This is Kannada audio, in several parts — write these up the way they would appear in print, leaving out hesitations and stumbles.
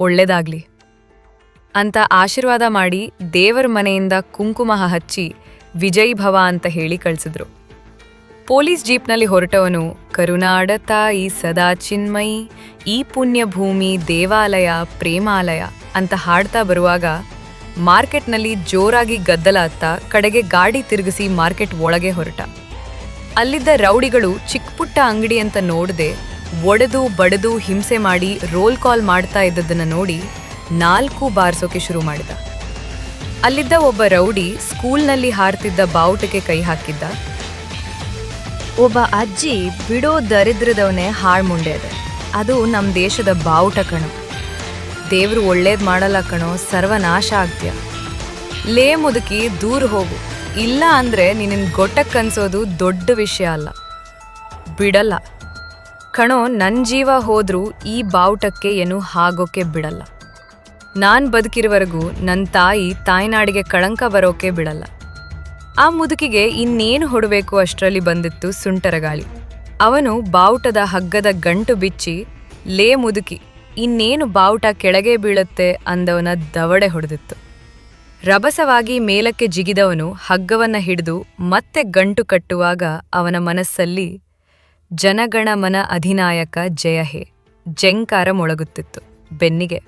ಒಳ್ಳೆದಾಗ್ಲಿ ಅಂತ ಆಶೀರ್ವಾದ ಮಾಡಿ ದೇವರ ಮನೆಯಿಂದ ಕುಂಕುಮ ಹಚ್ಚಿ ವಿಜಯ್ ಭವ ಅಂತ ಹೇಳಿ ಕಳಿಸಿದ್ರು. ಪೊಲೀಸ್ ಜೀಪ್ನಲ್ಲಿ ಹೊರಟವನು ಕರುನಾಡ ತಾಯಿ ಸದಾ ಚಿನ್ಮಯಿ, ಈ ಪುಣ್ಯ ಭೂಮಿ ದೇವಾಲಯ ಪ್ರೇಮಾಲಯ ಅಂತ ಹಾಡ್ತಾ ಬರುವಾಗ ಮಾರ್ಕೆಟ್ನಲ್ಲಿ ಜೋರಾಗಿ ಗದ್ದಲ ಹತ್ತ ಕಡೆಗೆ ಗಾಡಿ ತಿರುಗಿಸಿ ಮಾರ್ಕೆಟ್ ಒಳಗೆ ಹೊರಟ. ಅಲ್ಲಿದ್ದ ರೌಡಿಗಳು ಚಿಕ್ಕಪುಟ್ಟ ಅಂಗಡಿ ಅಂತ ನೋಡದೆ ಒಡೆದು ಬಡದು ಹಿಂಸೆ ಮಾಡಿ ರೋಲ್ ಕಾಲ್ ಮಾಡ್ತಾ ಇದ್ದದನ್ನ ನೋಡಿ 4 ಬಾರಿಸೋಕೆ ಶುರು ಮಾಡಿದ. ಅಲ್ಲಿದ್ದ ಒಬ್ಬ ರೌಡಿ ಸ್ಕೂಲ್ನಲ್ಲಿ ಹಾರ್ತಿದ್ದ ಬಾವುಟಕ್ಕೆ ಕೈ ಹಾಕಿದ್ದ. ಒಬ್ಬ ಅಜ್ಜಿ ಬಿಡೋ ದರಿದ್ರದವನೇ ಹಾಳ್ಮುಂಡೆ ಅದೆ, ಅದು ನಮ್ಮ ದೇಶದ ಬಾವುಟ ಕಣೋ. ದೇವ್ರು ಒಳ್ಳೇದ್ ಮಾಡಲ್ಲ ಕಣೋ, ಸರ್ವನಾಶ ಆಗ್ತೀಯ. ಲೇ ಮುದುಕಿ ದೂರ ಹೋಗು, ಇಲ್ಲ ಅಂದ್ರೆ ನಿನ್ನ ಗೊಟ್ಟಕ್ಕನ್ಸೋದು ದೊಡ್ಡ ವಿಷಯ ಅಲ್ಲ. ಬಿಡಲ್ಲ ಕಣೋ, ನನ್ನ ಜೀವ ಹೋದ್ರೂ ಈ ಬಾವುಟಕ್ಕೆ ಏನು ಹಾಗೋಕೆ ಬಿಡಲ್ಲ. ನಾನ್ ಬದುಕಿರುವರೆಗೂ ನನ್ನ ತಾಯ್ನಾಡಿಗೆ ಕಳಂಕ ಬರೋಕೆ ಬಿಡಲ್ಲ. ಆ ಮುದುಕಿಗೆ ಇನ್ನೇನು ಹೊಡಬೇಕು ಅಷ್ಟರಲ್ಲಿ ಬಂದಿತ್ತು ಸುಂಟರಗಾಳಿ. ಅವನು ಬಾವುಟದ ಹಗ್ಗದ ಗಂಟು ಬಿಚ್ಚಿ, ಲೇ ಮುದುಕಿ ಇನ್ನೇನು ಬಾವುಟ ಕೆಳಗೆ ಬೀಳುತ್ತೆ ಅಂದವನ ದವಡೆ ಹೊಡೆದಿತ್ತು. ರಭಸವಾಗಿ ಮೇಲಕ್ಕೆ ಜಿಗಿದವನು ಹಗ್ಗವನ್ನ ಹಿಡಿದು ಮತ್ತೆ ಗಂಟು ಕಟ್ಟುವಾಗ ಅವನ ಮನಸ್ಸಲ್ಲಿ ಜನಗಣಮನ ಅಧಿನಾಯಕ ಜಯ ಹೇ ಜಂಕಾರ ಮೊಳಗುತ್ತಿತ್ತು. ಬೆನ್ನಿಗೆ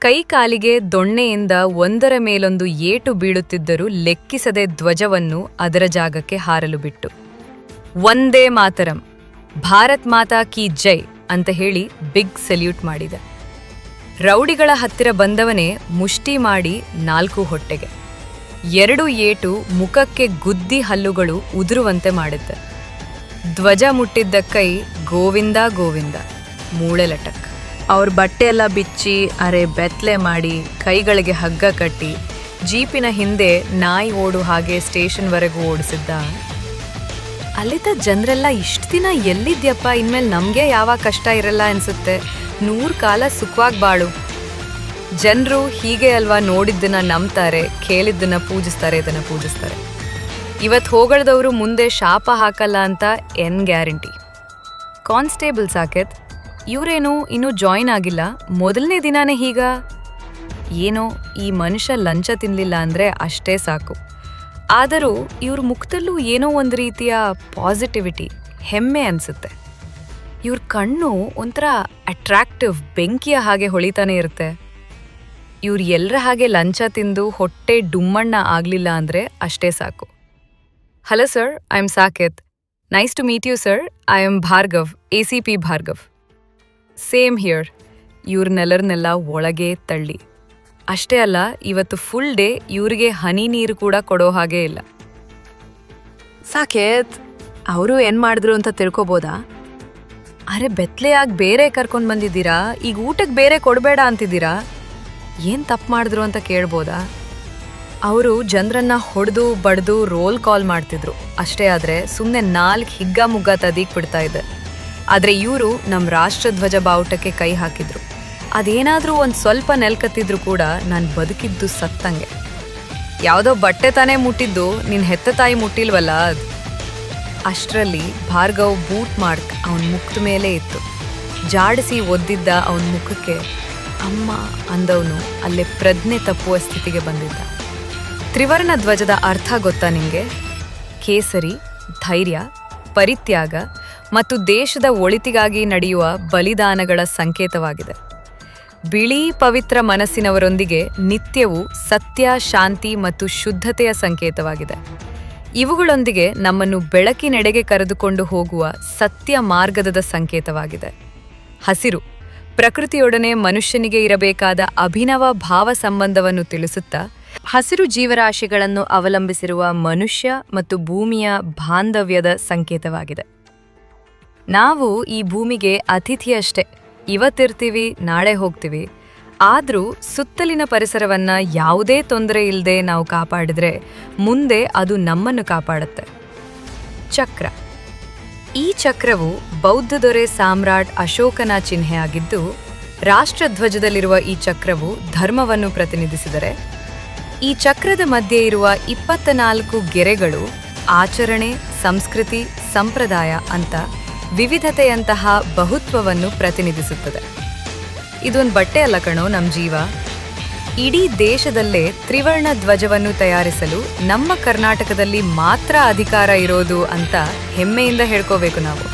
ಕೈ ಕಾಲಿಗೆ ದೊಣ್ಣೆಯಿಂದ ಒಂದರ ಮೇಲೊಂದು ಏಟು ಬೀಳುತ್ತಿದ್ದರೂ ಲೆಕ್ಕಿಸದೆ ಧ್ವಜವನ್ನು ಅದರ ಜಾಗಕ್ಕೆ ಹಾರಲು ಬಿಟ್ಟು ಒಂದೇ ಮಾತರಂ, ಭಾರತ್ ಮಾತಾ ಕಿ ಜೈ ಅಂತ ಹೇಳಿ ಬಿಗ್ ಸೆಲ್ಯೂಟ್ ಮಾಡಿದ. ರೌಡಿಗಳ ಹತ್ತಿರ ಬಂದವನೇ ಮುಷ್ಟಿ ಮಾಡಿ 4 ಹೊಟ್ಟೆಗೆ 2 ಏಟು ಮುಖಕ್ಕೆ ಗುದ್ದಿ ಹಲ್ಲುಗಳು ಉದುರುವಂತೆ ಮಾಡಿದ್ದ. ಧ್ವಜ ಮುಟ್ಟಿದ್ದ ಕೈ ಗೋವಿಂದ ಗೋವಿಂದ ಮೂಳೆ ಲಟಕ್. ಅವ್ರ ಬಟ್ಟೆ ಎಲ್ಲ ಬಿಚ್ಚಿ ಅರೆ ಬೆತ್ತಲೆ ಮಾಡಿ ಕೈಗಳಿಗೆ ಹಗ್ಗ ಕಟ್ಟಿ ಜೀಪಿನ ಹಿಂದೆ ನಾಯಿ ಓಡು ಹಾಗೆ ಸ್ಟೇಷನ್ವರೆಗೂ ಓಡಿಸಿದ್ದ. ಅಲ್ಲಿದ್ದ ಜನರೆಲ್ಲ ಇಷ್ಟು ದಿನ ಎಲ್ಲಿದ್ಯಪ್ಪ, ಇನ್ಮೇಲೆ ನಮಗೆ ಯಾವ ಕಷ್ಟ ಇರಲ್ಲ ಅನ್ಸುತ್ತೆ, 100 ಕಾಲ ಸುಖವಾಗಿ ಬಾಳು. ಜನರು ಹೀಗೆ ಅಲ್ವಾ ನೋಡಿದ್ದನ್ನ ನಂಬ್ತಾರೆ, ಕೇಳಿದ್ದನ್ನ ಪೂಜಿಸ್ತಾರೆ, ಇದನ್ನ ಪೂಜಿಸ್ತಾರೆ. ಇವತ್ತು ಹೋಗಳ್ದವರು ಮುಂದೆ ಶಾಪ ಹಾಕಲ್ಲ ಅಂತ ಏನ್ ಗ್ಯಾರಂಟಿ? ಕಾನ್ಸ್ಟೇಬಲ್ ಸಾಕೇತ್, ಇವರೇನು ಇನ್ನೂ ಜಾಯಿನ್ ಆಗಿಲ್ಲ, ಮೊದಲನೇ ದಿನಾನೇ ಹೀಗ. ಏನೋ ಈ ಮನುಷ್ಯ ಲಂಚ ತಿನ್ನಲಿಲ್ಲ ಅಂದರೆ ಅಷ್ಟೇ ಸಾಕು. ಆದರೂ ಇವ್ರ ಮುಖದಲ್ಲೂ ಏನೋ ಒಂದು ರೀತಿಯ ಪಾಸಿಟಿವಿಟಿ, ಹೆಮ್ಮೆ ಅನಿಸುತ್ತೆ. ಇವ್ರ ಕಣ್ಣು ಒಂಥರ ಅಟ್ರಾಕ್ಟಿವ್ ಬೆಂಕಿಯ ಹಾಗೆ ಹೊಳಿತಾನೆ ಇರುತ್ತೆ. ಇವ್ರು ಎಲ್ಲರ ಹಾಗೆ ಲಂಚ ತಿಂದು ಹೊಟ್ಟೆ ಡುಮ್ಮಣ್ಣ ಆಗಲಿಲ್ಲ ಅಂದರೆ ಅಷ್ಟೇ ಸಾಕು. Hello sir, I am Saketh. Nice to meet you sir. I am Bhargav, ACP Bhargav. Same here. ಇವ್ರನ್ನೆಲ್ಲರನ್ನೆಲ್ಲ ಒಳಗೆ ತಳ್ಳಿ. ಅಷ್ಟೇ ಅಲ್ಲ, ಇವತ್ತು ಫುಲ್ ಡೇ ಇವ್ರಿಗೆ ಹನಿ ನೀರು ಕೂಡ ಕೊಡೋ ಹಾಗೆ ಇಲ್ಲ. ಸಾಕೇತ್, ಅವರು ಏನ್ ಮಾಡಿದ್ರು ಅಂತ ತಿಳ್ಕೊಬೋದಾ? ಅರೆ ಬೆತ್ತಲೆಯಾಗಿ ಬೇರೆ ಕರ್ಕೊಂಡು ಬಂದಿದ್ದೀರಾ, ಈಗ ಊಟಕ್ಕೆ ಬೇರೆ ಕೊಡಬೇಡ ಅಂತಿದ್ದೀರಾ, ಏನು ತಪ್ಪು ಮಾಡಿದ್ರು ಅಂತ ಕೇಳ್ಬೋದಾ? ಅವರು ಜನರನ್ನ ಹೊಡೆದು ಬಡ್ದು ರೋಲ್ ಕಾಲ್ ಮಾಡ್ತಿದ್ರು ಅಷ್ಟೇ. ಆದರೆ ಸುಮ್ಮನೆ 4 ಹಿಗ್ಗ ಮುಗ್ಗ ತದೀಕ್ ಬಿಡ್ತಾ ಇದೆ. ಆದರೆ ಇವರು ನಮ್ಮ ರಾಷ್ಟ್ರಧ್ವಜ ಬಾವುಟಕ್ಕೆ ಕೈ ಹಾಕಿದ್ರು. ಅದೇನಾದರೂ ಒಂದು ಸ್ವಲ್ಪ ನೆಲ್ಕತ್ತಿದ್ರು ಕೂಡ ನಾನು ಬದುಕಿದ್ದು ಸತ್ತಂಗೆ. ಯಾವುದೋ ಬಟ್ಟೆ ತಾನೇ ಮುಟ್ಟಿದ್ದು, ನಿನ್ನ ಹೆತ್ತ ತಾಯಿ ಮುಟ್ಟಿಲ್ವಲ್ಲ ಅದು. ಅಷ್ಟರಲ್ಲಿ ಭಾರ್ಗವ್ ಬೂಟ್ ಮಾರ್ಕ್ ಅವನ ಮುಖದ ಮೇಲೆ ಇತ್ತು. ಜಾಡಿಸಿ ಒದ್ದಿದ್ದ ಅವನ ಮುಖಕ್ಕೆ ಅಮ್ಮ ಅಂದವನು ಅಲ್ಲೇ ಪ್ರಜ್ಞೆ ತಪ್ಪುವ ಸ್ಥಿತಿಗೆ ಬಂದಿದ್ದ. ತ್ರಿವರ್ಣ ಧ್ವಜದ ಅರ್ಥ ಗೊತ್ತಾ ನಿಮಗೆ? ಕೇಸರಿ, ಧೈರ್ಯ, ಪರಿತ್ಯಾಗ ಮತ್ತು ದೇಶದ ಒಳಿತಿಗಾಗಿ ನಡೆಯುವ ಬಲಿದಾನಗಳ ಸಂಕೇತವಾಗಿದೆ. ಬಿಳಿ ಪವಿತ್ರ ಮನಸ್ಸಿನವರೊಂದಿಗೆ ನಿತ್ಯವೂ ಸತ್ಯ, ಶಾಂತಿ ಮತ್ತು ಶುದ್ಧತೆಯ ಸಂಕೇತವಾಗಿದೆ. ಇವುಗಳೊಂದಿಗೆ ನಮ್ಮನ್ನು ಬೆಳಕಿನೆಡೆಗೆ ಕರೆದುಕೊಂಡು ಹೋಗುವ ಸತ್ಯ ಮಾರ್ಗದ ಸಂಕೇತವಾಗಿದೆ. ಹಸಿರು, ಪ್ರಕೃತಿಯೊಡನೆ ಮನುಷ್ಯನಿಗೆ ಇರಬೇಕಾದ ಅಭಿನವ ಭಾವ ಸಂಬಂಧವನ್ನು ತಿಳಿಸುತ್ತಾ ಹಸಿರು ಜೀವರಾಶಿಗಳನ್ನು ಅವಲಂಬಿಸಿರುವ ಮನುಷ್ಯ ಮತ್ತು ಭೂಮಿಯ ಬಾಂಧವ್ಯದ ಸಂಕೇತವಾಗಿದೆ. ನಾವು ಈ ಭೂಮಿಗೆ ಅತಿಥಿಯಷ್ಟೇ. ಇವತ್ತಿರ್ತೀವಿ, ನಾಳೆ ಹೋಗ್ತೀವಿ. ಆದರೂ ಸುತ್ತಲಿನ ಪರಿಸರವನ್ನ ಯಾವುದೇ ತೊಂದರೆ ಇಲ್ಲದೆ ನಾವು ಕಾಪಾಡಿದ್ರೆ ಮುಂದೆ ಅದು ನಮ್ಮನ್ನು ಕಾಪಾಡುತ್ತೆ. ಚಕ್ರ. ಈ ಚಕ್ರವು ಬೌದ್ಧ ದೊರೆ ಸಾಮ್ರಾಟ್ ಅಶೋಕನ ಚಿಹ್ನೆಯಾಗಿದ್ದು, ರಾಷ್ಟ್ರಧ್ವಜದಲ್ಲಿರುವ ಈ ಚಕ್ರವು ಧರ್ಮವನ್ನು ಪ್ರತಿನಿಧಿಸಿದರೆ, ಈ ಚಕ್ರದ ಮಧ್ಯೆ ಇರುವ 24 ಗೆರೆಗಳು ಆಚರಣೆ, ಸಂಸ್ಕೃತಿ, ಸಂಪ್ರದಾಯ ಅಂತ ವಿವಿಧತೆಯಂತಹ ಬಹುತ್ವವನ್ನು ಪ್ರತಿನಿಧಿಸುತ್ತದೆ. ಇದೊಂದು ಬಟ್ಟೆ ಅಲ್ಲ ಕಣೋ ನಮ್ಮ ಜೀವ. ಇಡೀ ದೇಶದಲ್ಲೇ ತ್ರಿವರ್ಣ ಧ್ವಜವನ್ನು ತಯಾರಿಸಲು ನಮ್ಮ ಕರ್ನಾಟಕದಲ್ಲಿ ಮಾತ್ರ ಅಧಿಕಾರ ಇರೋದು ಅಂತ ಹೆಮ್ಮೆಯಿಂದ ಹೇಳ್ಕೋಬೇಕು ನಾವು.